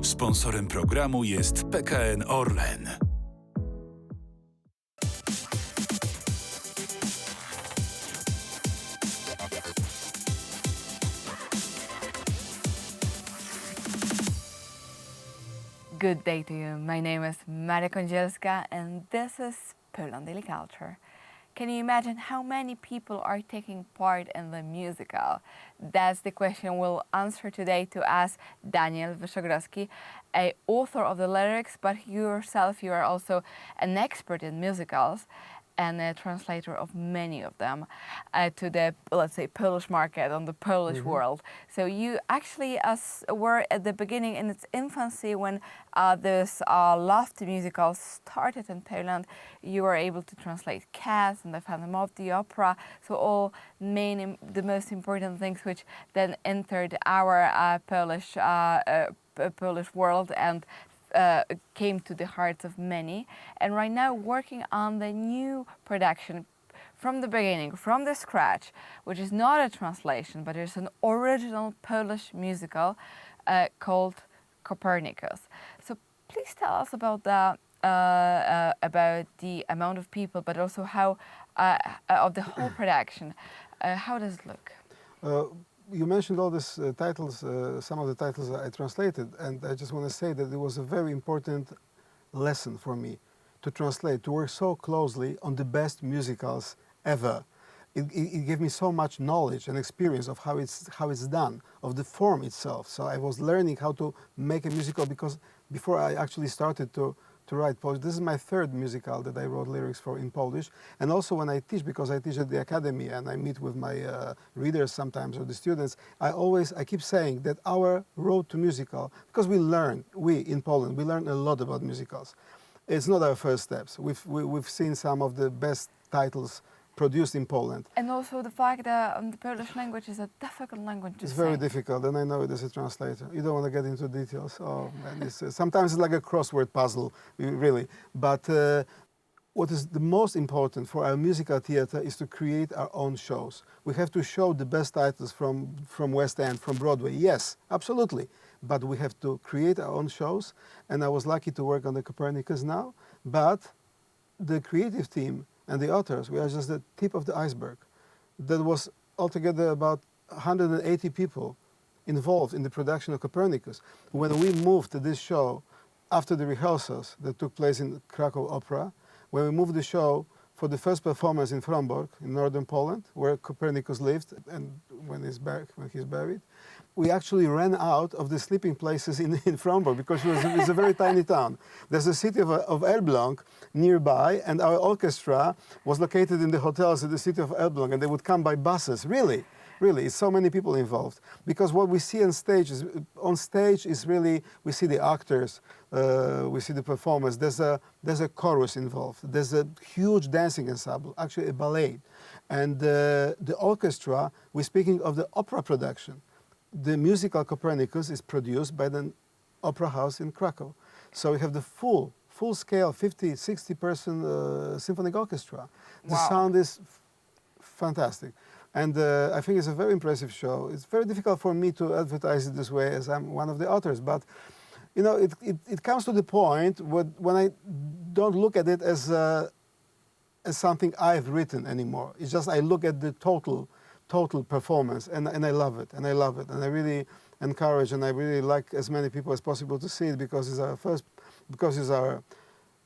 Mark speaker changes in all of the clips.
Speaker 1: Sponsorem programu jest PKN Orlen.
Speaker 2: Good day to you. My name is Maria Kądzielska and this is Poland Daily Culture. Can you imagine how many people are taking part in the musical? That's the question we'll answer today to us, Daniel Wyszegorski, a author of the lyrics, but you are also an expert in musicals and a translator of many of them to the, let's say, Polish market, on the Polish world. So you actually were at the beginning in its infancy when this love to musicals started in Poland. You were able to translate Cats and the Phantom of the Opera, so all the most important things which then entered our Polish world and came to the hearts of many, and right now working on the new production from the beginning, from the scratch, which is not a translation, but it's an original Polish musical called Kopernikus. So please tell us about the amount of people, but also how of the whole production. How does it look?
Speaker 3: You mentioned all these titles, some of the titles I translated, and I just want to say that it was a very important lesson for me to translate, to work so closely on the best musicals ever. It gave me so much knowledge and experience of how it's done, of the form itself. So I was learning how to make a musical because before I actually started to write Polish. This is my third musical that I wrote lyrics for in Polish. And also when I teach, because I teach at the academy and I meet with my readers sometimes or the students, I keep saying that our road to musical, because we in Poland, we learn a lot about musicals. It's not our first steps. We've seen some of the best titles produced in Poland.
Speaker 2: And also the fact that the Polish language is a difficult language to
Speaker 3: It's
Speaker 2: sing.
Speaker 3: very difficult, and I know it as a translator. You don't want to get into details. Oh, man, sometimes it's like a crossword puzzle, really. But what is the most important for our musical theater is to create our own shows. We have to show the best titles from West End, from Broadway. Yes, absolutely. But we have to create our own shows, and I was lucky to work on the Kopernikus now. But the creative team and the authors, we are just the tip of the iceberg. There was altogether about 180 people involved in the production of Copernicus. When we moved to this show, after the rehearsals that took place in Krakow Opera, when we moved the show for the first performance in Frombork, in northern Poland, where Copernicus lived and when he's buried, we actually ran out of the sleeping places in Frombork because it's a very tiny town. There's a city of Elbląg nearby, and our orchestra was located in the hotels in the city of Elbląg, and they would come by buses. Really, it's so many people involved. Because what we see on stage is really, we see the actors, we see the performers. There's a chorus involved. There's a huge dancing ensemble, actually a ballet. And the orchestra, we're speaking of the opera production. The musical Copernicus is produced by the opera house in Krakow. So we have the full-scale 50, 60-person symphonic orchestra. The sound is fantastic. And I think it's a very impressive show. It's very difficult for me to advertise it this way as I'm one of the authors, but you know, it comes to the point when I don't look at it as something I've written anymore. It's just I look at the total performance, and I love it, and I really encourage, and I really like as many people as possible to see it because it's our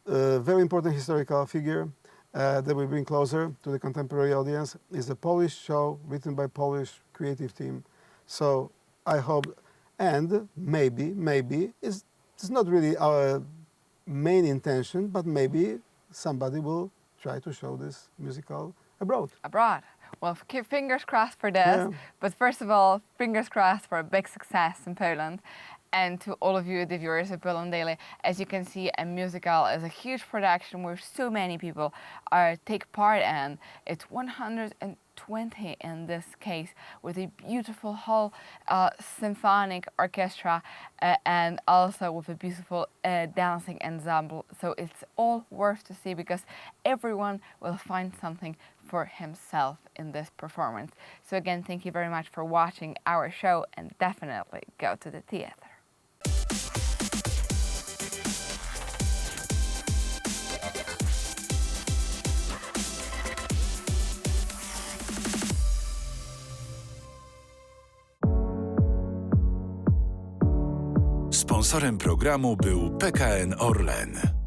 Speaker 3: very important historical figure that we bring closer to the contemporary audience. It's a Polish show written by Polish creative team. So I hope, and maybe it's not really our main intention, but maybe somebody will try to show this musical abroad.
Speaker 2: Well, keep fingers crossed for this. Yeah. But first of all, fingers crossed for a big success in Poland. And to all of you, the viewers of Poland Daily, as you can see, a musical is a huge production where so many people take part in. It's 120 in this case, with a beautiful whole symphonic orchestra and also with a beautiful dancing ensemble. So it's all worth to see because everyone will find something for himself in this performance. So again, thank you very much for watching our show and definitely go to the theater.
Speaker 1: Sponsorem programu był PKN Orlen.